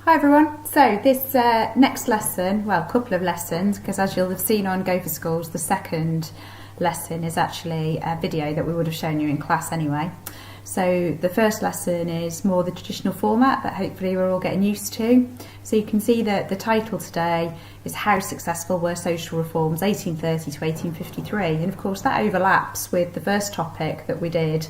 Hi everyone. So this next lesson, well, a couple of lessons, because as you'll have seen on Go for Schools, the second lesson is actually a video that we would have shown you in class anyway. So the first lesson is more the traditional format that hopefully we're all getting used to. So you can see that the title today is How Successful Were Social Reforms 1830 to 1853, and of course that overlaps with the first topic that we did,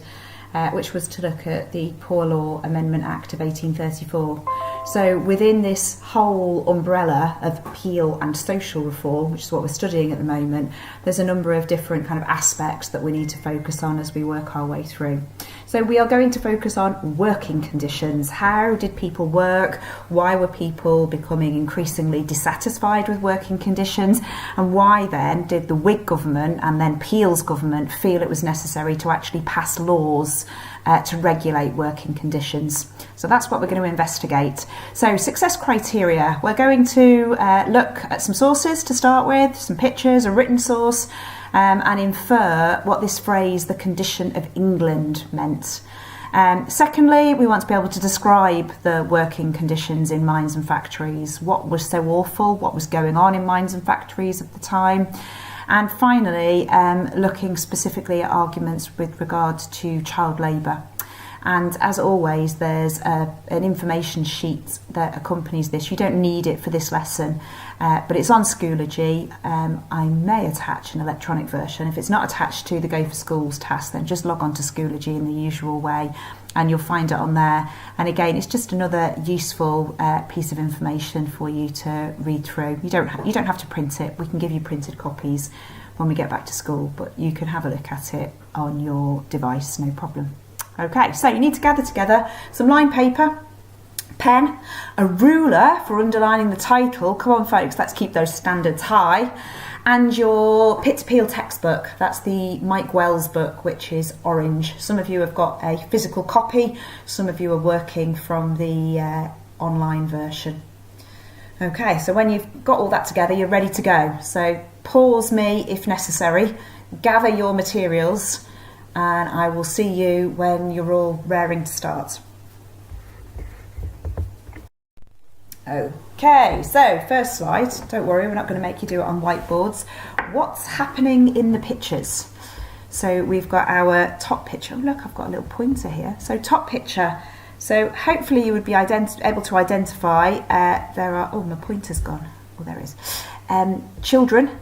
which was to look at the Poor Law Amendment Act of 1834. So within this whole umbrella of appeal and social reform, which is what we're studying at the moment, there's a number of different kind of aspects that we need to focus on as we work our way through. So we are going to focus on working conditions. How did people work? Why were people becoming increasingly dissatisfied with working conditions? And why then did the Whig government and then Peel's government feel it was necessary to actually pass laws to regulate working conditions? So that's what we're going to investigate. So success criteria, we're going to look at some sources to start with, some pictures, a written source, and infer what this phrase, the condition of England, meant. Secondly, we want to be able to describe the working conditions in mines and factories, what was so awful, what was going on in mines and factories at the time. And finally, looking specifically at arguments with regard to child labour. And as always, there's an information sheet that accompanies this. You don't need it for this lesson, but it's on Schoology. I may attach an electronic version. If it's not attached to the Go for Schools task, then just log on to Schoology in the usual way and you'll find it on there. And again, it's just another useful piece of information for you to read through. You don't have to print it. We can give you printed copies when we get back to school, but you can have a look at it on your device, no problem. Okay, so you need to gather together some lined paper, pen, a ruler for underlining the title. Come on folks, let's keep those standards high. And your Pitt to Peel textbook. That's the Mike Wells book, which is orange. Some of you have got a physical copy. Some of you are working from the online version. Okay, so when you've got all that together, you're ready to go. So pause me if necessary, gather your materials, and I will see you when you're all raring to start. Okay, so first slide, don't worry, we're not going to make you do it on whiteboards. What's happening in the pictures? So we've got our top picture. Oh, look, I've got a little pointer here. So top picture. So hopefully you would be able to identify, there are, oh, my pointer's gone. Oh, there it is. Children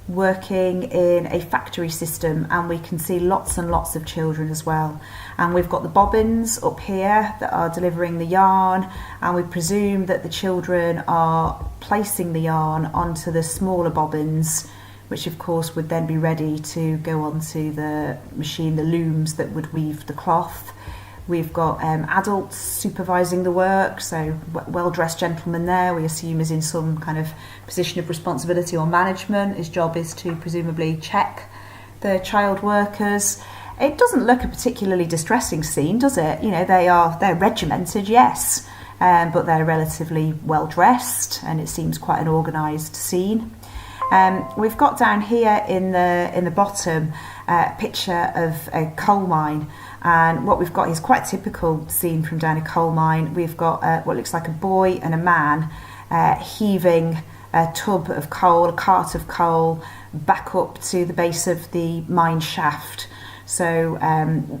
working in a factory system, and we can see lots and lots of children as well. And we've got the bobbins up here that are delivering the yarn, and we presume that the children are placing the yarn onto the smaller bobbins, which of course would then be ready to go onto the machine, the looms that would weave the cloth. We've got adults supervising the work, so well-dressed gentleman there, we assume is in some kind of position of responsibility or management. His job is to presumably check the child workers. It doesn't look a particularly distressing scene, does it? You know, they're regimented, yes, but they're relatively well-dressed, and it seems quite an organised scene. We've got down here in the bottom a picture of a coal mine. And what we've got is quite a typical scene from down a coal mine. We've got what looks like a boy and a man heaving a tub of coal, a cart of coal, back up to the base of the mine shaft. So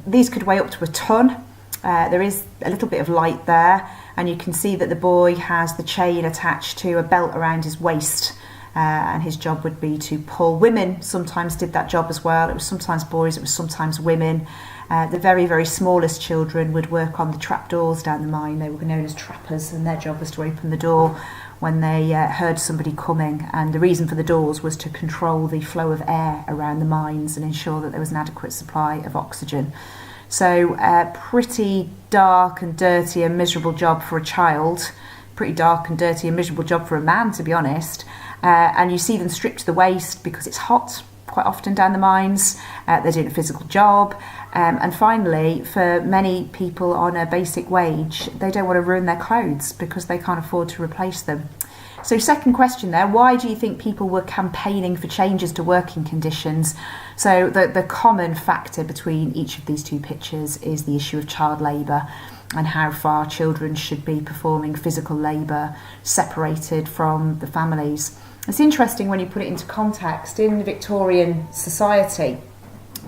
these could weigh up to a ton. There is a little bit of light there, and you can see that the boy has the chain attached to a belt around his waist. And his job would be to pull. Women sometimes did that job as well. It was sometimes boys, it was sometimes women. The very, very smallest children would work on the trapdoors down the mine. They were known as trappers, and their job was to open the door when they heard somebody coming. And the reason for the doors was to control the flow of air around the mines and ensure that there was an adequate supply of oxygen. So pretty dark and dirty and miserable job for a child. Pretty dark and dirty and miserable job for a man, to be honest. And you see them stripped to the waist because it's hot quite often down the mines. They're doing a physical job. And finally, for many people on a basic wage, they don't want to ruin their clothes because they can't afford to replace them. So second question there, why do you think people were campaigning for changes to working conditions? So the common factor between each of these two pictures is the issue of child labour. and how far children should be performing physical labour separated from the families. It's interesting when you put it into context. In Victorian society,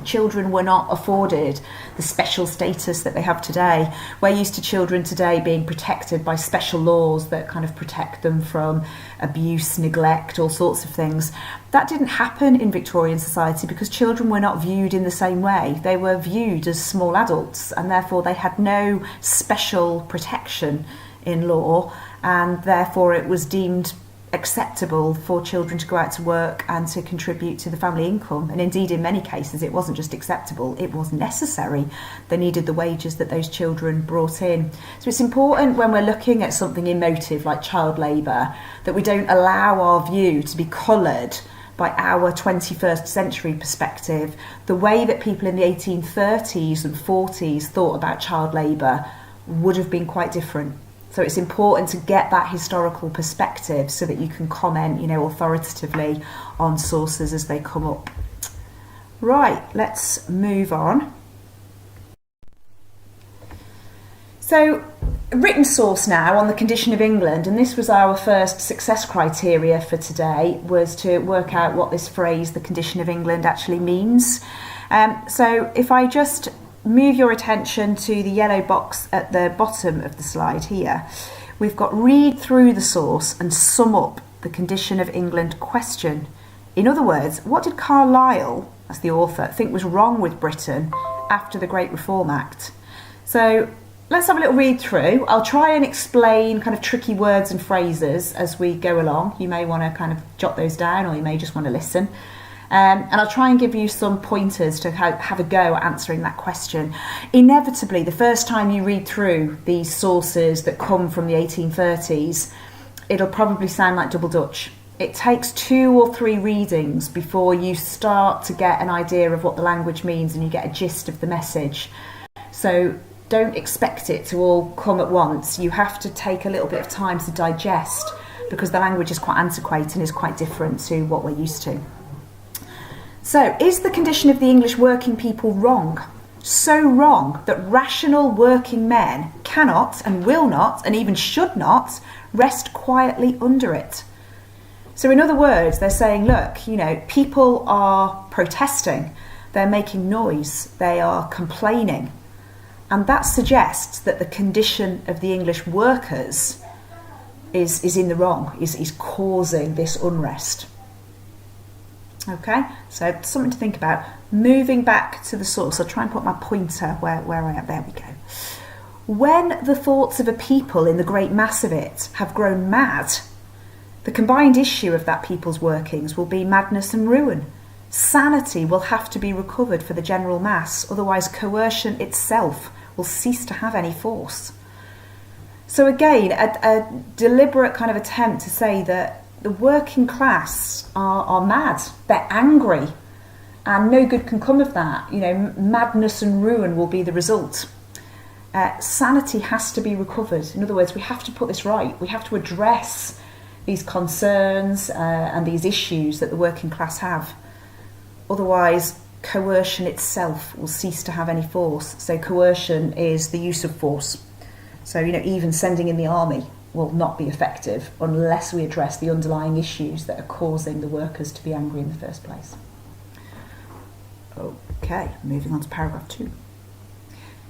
children were not afforded the special status that they have today. We're used to children today being protected by special laws that kind of protect them from abuse, neglect, all sorts of things. That didn't happen in Victorian society because children were not viewed in the same way. They were viewed as small adults, and therefore they had no special protection in law, and therefore it was deemed acceptable for children to go out to work and to contribute to the family income. And indeed, in many cases, it wasn't just acceptable, it was necessary. They needed the wages that those children brought in. So it's important when we're looking at something emotive like child labour that we don't allow our view to be coloured by our 21st century perspective. The way that people in the 1830s and 40s thought about child labour would have been quite different. So it's important to get that historical perspective so that you can comment, authoritatively on sources as they come up. Right, let's move on. So, a written source now on the condition of England, and this was our first success criteria for today, was to work out what this phrase, the condition of England, actually means. So if I just move your attention to the yellow box at the bottom of the slide here, we've got read through the source and sum up the condition of England question. In other words, what did Carlyle, as the author, think was wrong with Britain after the Great Reform Act? So let's have a little read through. I'll try and explain kind of tricky words and phrases as we go along. You may want to kind of jot those down, or you may just want to listen. And I'll try and give you some pointers to have a go at answering that question. Inevitably, the first time you read through these sources that come from the 1830s, it'll probably sound like double Dutch. It takes 2 or 3 readings before you start to get an idea of what the language means and you get a gist of the message. So don't expect it to all come at once. You have to take a little bit of time to digest because the language is quite antiquated and is quite different to what we're used to. So, is the condition of the English working people wrong? So wrong that rational working men cannot and will not and even should not rest quietly under it. So in other words, they're saying, look, people are protesting, they're making noise, they are complaining. And that suggests that the condition of the English workers is in the wrong, is causing this unrest. Okay, so something to think about. Moving back to the source, I'll try and put my pointer where I am. There we go. When the thoughts of a people in the great mass of it have grown mad, the combined issue of that people's workings will be madness and ruin. Sanity will have to be recovered for the general mass, otherwise coercion itself will cease to have any force. So again, a deliberate kind of attempt to say that the working class are mad, they're angry, and no good can come of that. Madness and ruin will be the result. Sanity has to be recovered. In other words, we have to put this right. We have to address these concerns and these issues that the working class have. Otherwise, coercion itself will cease to have any force. So coercion is the use of force. So, even sending in the army will not be effective unless we address the underlying issues that are causing the workers to be angry in the first place. Okay, moving on to paragraph 2.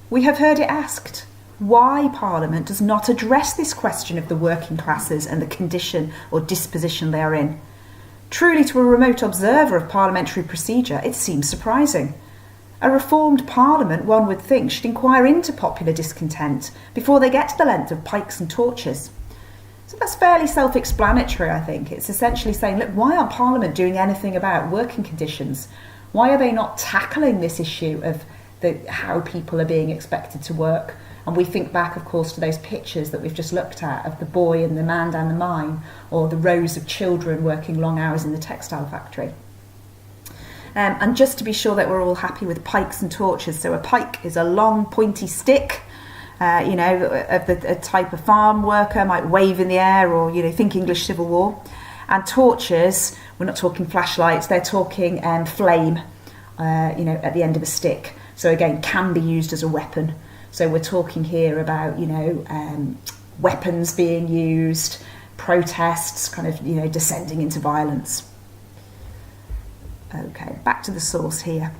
We have heard it asked why Parliament does not address this question of the working classes and the condition or disposition they are in. Truly, to a remote observer of parliamentary procedure, it seems surprising. A reformed Parliament, one would think, should inquire into popular discontent before they get to the length of pikes and torches. So that's fairly self-explanatory, I think. It's essentially saying, look, why aren't Parliament doing anything about working conditions? Why are they not tackling this issue of how people are being expected to work? And we think back, of course, to those pictures that we've just looked at of the boy and the man down the mine, or the rows of children working long hours in the textile factory. And just to be sure that we're all happy with pikes and torches. So a pike is a long pointy stick, of the type of farm worker might wave in the air, or, think English Civil War. And torches, we're not talking flashlights, they're talking flame, at the end of a stick. So again, can be used as a weapon. So we're talking here about, weapons being used, protests, kind of, descending into violence. Okay, back to the source here.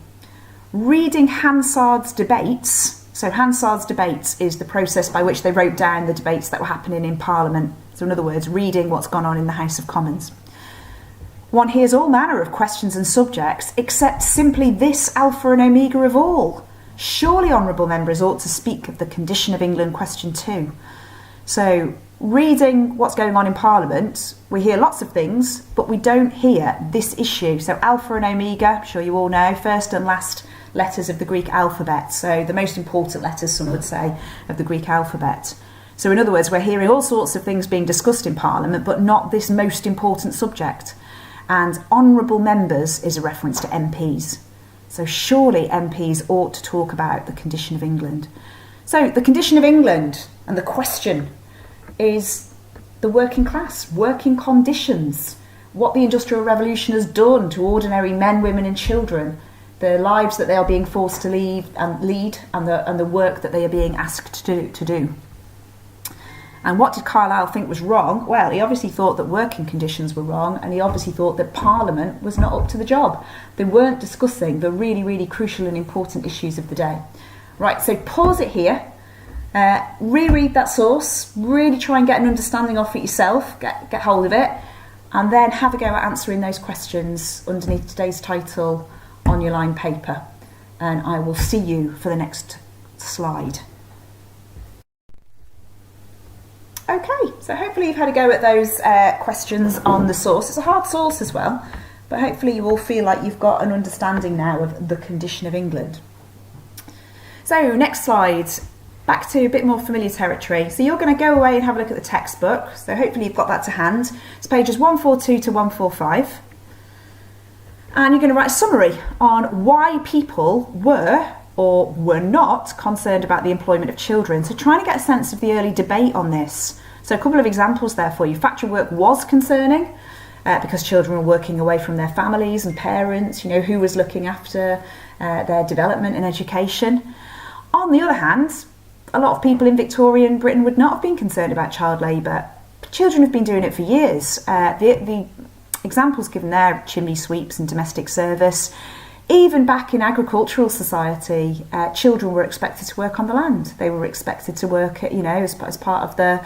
Reading Hansard's debates. So Hansard's debates is the process by which they wrote down the debates that were happening in Parliament. So in other words, reading what's gone on in the House of Commons. One hears all manner of questions and subjects, except simply this alpha and omega of all. Surely, honourable members ought to speak of the condition of England question 2. So, reading what's going on in Parliament, we hear lots of things, but we don't hear this issue. So alpha and omega, I'm sure you all know, first and last letters of the Greek alphabet. So the most important letters, some would say, of the Greek alphabet. So in other words, we're hearing all sorts of things being discussed in Parliament, but not this most important subject. And honourable members is a reference to MPs. So surely MPs ought to talk about the condition of England. So the condition of England and the question is the working class, working conditions, what the Industrial Revolution has done to ordinary men, women and children, the lives that they are being forced to lead and the work that they are being asked to do. And what did Carlyle think was wrong? Well, he obviously thought that working conditions were wrong, and he obviously thought that Parliament was not up to the job. They weren't discussing the really, really crucial and important issues of the day. Right, so pause it here. Reread that source, really try and get an understanding of it yourself, get hold of it, and then have a go at answering those questions underneath today's title on your line paper. And I will see you for the next slide. Okay, so hopefully you've had a go at those questions on the source. It's a hard source as well, but hopefully you all feel like you've got an understanding now of the condition of England. So next slide. Back to a bit more familiar territory. So you're going to go away and have a look at the textbook. So hopefully you've got that to hand. It's pages 142 to 145. And you're going to write a summary on why people were or were not concerned about the employment of children. So trying to get a sense of the early debate on this. So a couple of examples there for you. Factory work was concerning because children were working away from their families and parents, who was looking after their development and education. On the other hand, a lot of people in Victorian Britain would not have been concerned about child labour. Children have been doing it for years. The examples given there, chimney sweeps and domestic service. Even back in agricultural society, children were expected to work on the land. They were expected to work, as part of the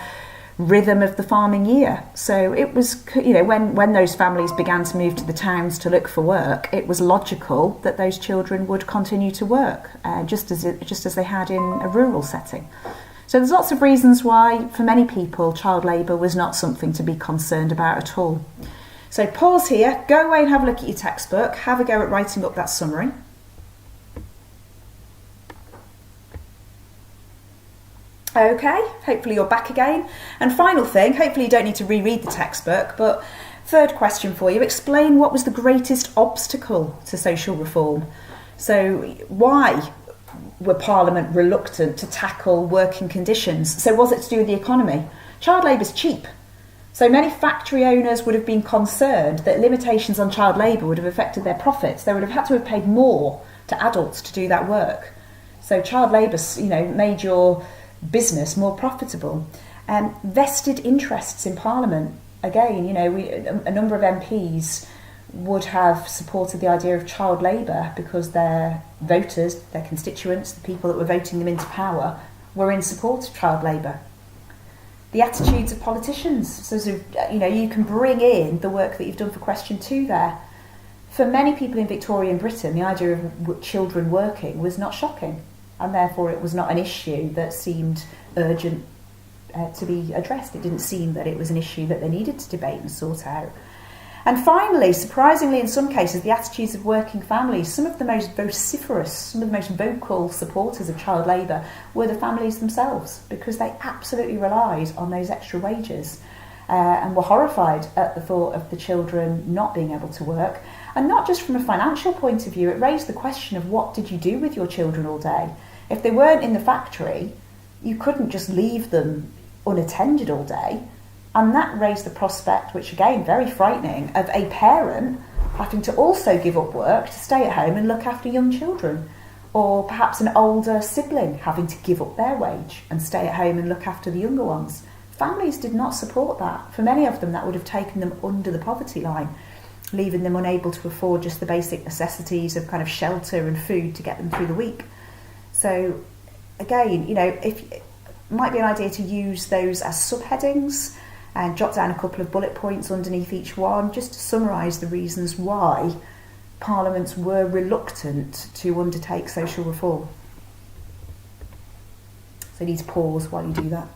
rhythm of the farming year. So it was, when those families began to move to the towns to look for work, it was logical that those children would continue to work, just as they had in a rural setting. So there's lots of reasons why, for many people, child labour was not something to be concerned about at all. So pause here, go away and have a look at your textbook, have a go at writing up that summary. Okay, hopefully you're back again. And final thing, hopefully you don't need to reread the textbook, but third question for you, explain what was the greatest obstacle to social reform. So why were Parliament reluctant to tackle working conditions? So was it to do with the economy? Child labour is cheap. So many factory owners would have been concerned that limitations on child labour would have affected their profits. They would have had to have paid more to adults to do that work. So child labour, made your business more profitable. Vested interests in Parliament. Again, a number of MPs would have supported the idea of child labour because their voters, their constituents, the people that were voting them into power, were in support of child labour. The attitudes of politicians. So, you can bring in the work that you've done for question 2 there. For many people in Victorian Britain, the idea of children working was not shocking, and therefore it was not an issue that seemed urgent to be addressed. It didn't seem that it was an issue that they needed to debate and sort out. And finally, surprisingly in some cases, the attitudes of working families, some of the most vociferous, some of the most vocal supporters of child labour were the families themselves, because they absolutely relied on those extra wages and were horrified at the thought of the children not being able to work. And not just from a financial point of view, it raised the question of what did you do with your children all day? If they weren't in the factory, you couldn't just leave them unattended all day. And that raised the prospect, which again, very frightening, of a parent having to also give up work to stay at home and look after young children. or perhaps an older sibling having to give up their wage and stay at home and look after the younger ones. Families did not support that. For many of them, that would have taken them under the poverty line, leaving them unable to afford just the basic necessities of kind of shelter and food to get them through the week. So again, it might be an idea to use those as subheadings and jot down a couple of bullet points underneath each one, just to summarise the reasons why parliaments were reluctant to undertake social reform. So you need to pause while you do that.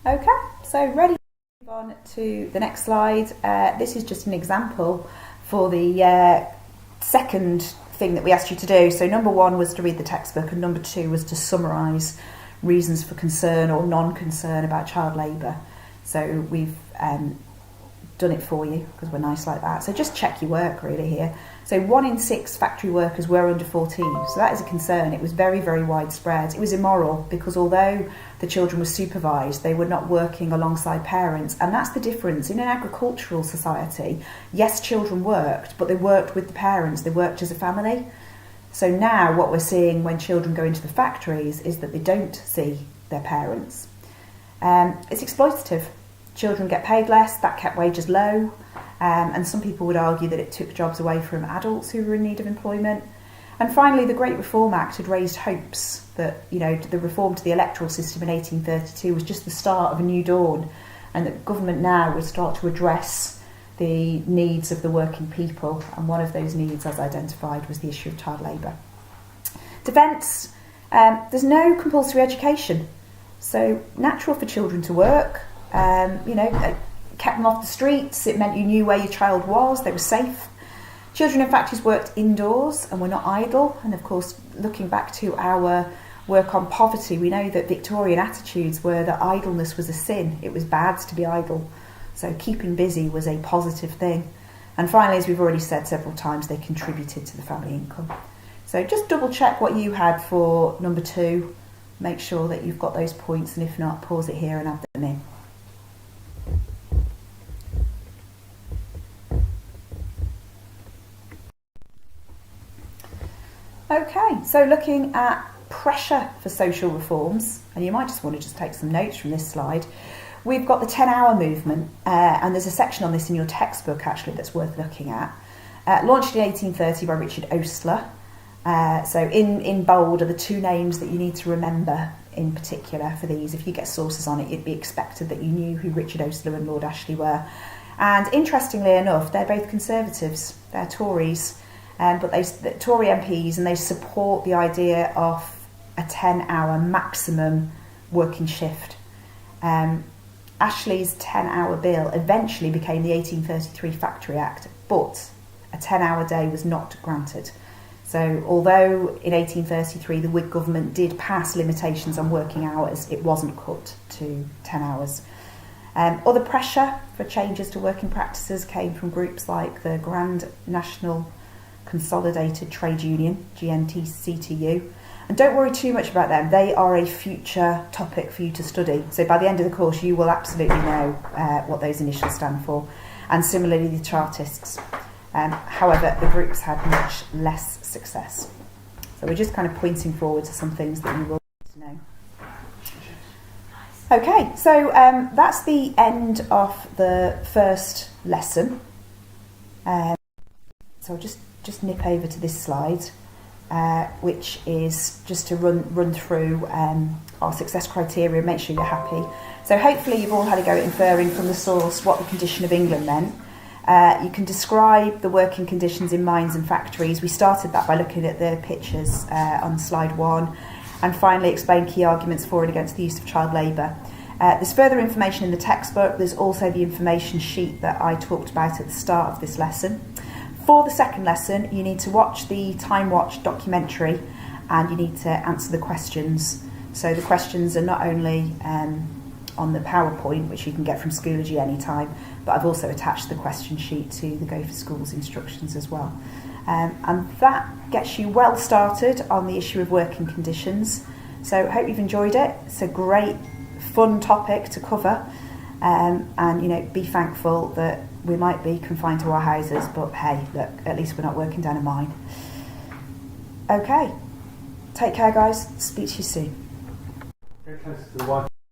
Okay, so ready to move on to the next slide. This is just an example for the second thing that we asked you to do. So number 1 was to read the textbook, and number 2 was to summarise reasons for concern or non-concern about child labour. So we've done it for you because we're nice like that. So just check your work really here. So 1 in 6 factory workers were under 14. So that is a concern. It was very, very widespread. It was immoral because although the children were supervised, they were not working alongside parents. And that's the difference. In an agricultural society, yes, children worked, but they worked with the parents. They worked as a family. So now what we're seeing when children go into the factories is that they don't see their parents. It's exploitative. Children get paid less, that kept wages low, and some people would argue that it took jobs away from adults who were in need of employment. And finally, the Great Reform Act had raised hopes that, the reform to the electoral system in 1832 was just the start of a new dawn, and that government now would start to address the needs of the working people, and one of those needs, as identified, was the issue of child labour. Defence, there's no compulsory education, so natural for children to work. Kept them off the streets. It meant you knew where your child was. They were safe. Children in factories worked indoors and were not idle. And of course, looking back to our work on poverty, we know that Victorian attitudes were that idleness was a sin. It was bad to be idle. So keeping busy was a positive thing. And finally, as we've already said several times, they contributed to the family income. So just double check what you had for number 2. Make sure that you've got those points, and if not, pause it here and add them in. Okay, so looking at pressure for social reforms, and you might just want to just take some notes from this slide. We've got the 10-hour movement, and there's a section on this in your textbook actually that's worth looking at. Launched in 1830 by Richard Oastler. So in bold are the 2 names that you need to remember in particular for these. If you get sources on it, you'd be expected that you knew who Richard Oastler and Lord Ashley were. And interestingly enough, they're both Conservatives. They're Tories. But they're Tory MPs, and they support the idea of a 10-hour maximum working shift. Ashley's 10-hour bill eventually became the 1833 Factory Act, but a 10-hour day was not granted. So although in 1833 the Whig government did pass limitations on working hours, it wasn't cut to 10 hours. Other pressure for changes to working practices came from groups like the Grand National Consolidated Trade Union, GNTCTU. And don't worry too much about them. They are a future topic for you to study. So by the end of the course, you will absolutely know what those initials stand for. And similarly, the Chartists. However, the groups had much less success. So we're just kind of pointing forward to some things that you will need to know. Okay, so that's the end of the first lesson. So I'll just nip over to this slide, which is just to run through our success criteria and make sure you're happy. So hopefully you've all had a go at inferring from the source what the condition of England meant. You can describe the working conditions in mines and factories. We started that by looking at the pictures on slide 1, and finally explain key arguments for and against the use of child labour. There's further information in the textbook. There's also the information sheet that I talked about at the start of this lesson. For the second lesson, you need to watch the Time Watch documentary, and you need to answer the questions. So the questions are not only on the PowerPoint, which you can get from Schoology anytime, but I've also attached the question sheet to the Go for Schools instructions as well. And that gets you well started on the issue of working conditions. So I hope you've enjoyed it. It's a great, fun topic to cover. and, you know, be thankful that we might be confined to our houses, but hey, look, at least we're not working down a mine. Okay, take care, guys. Speak to you soon. Get close to the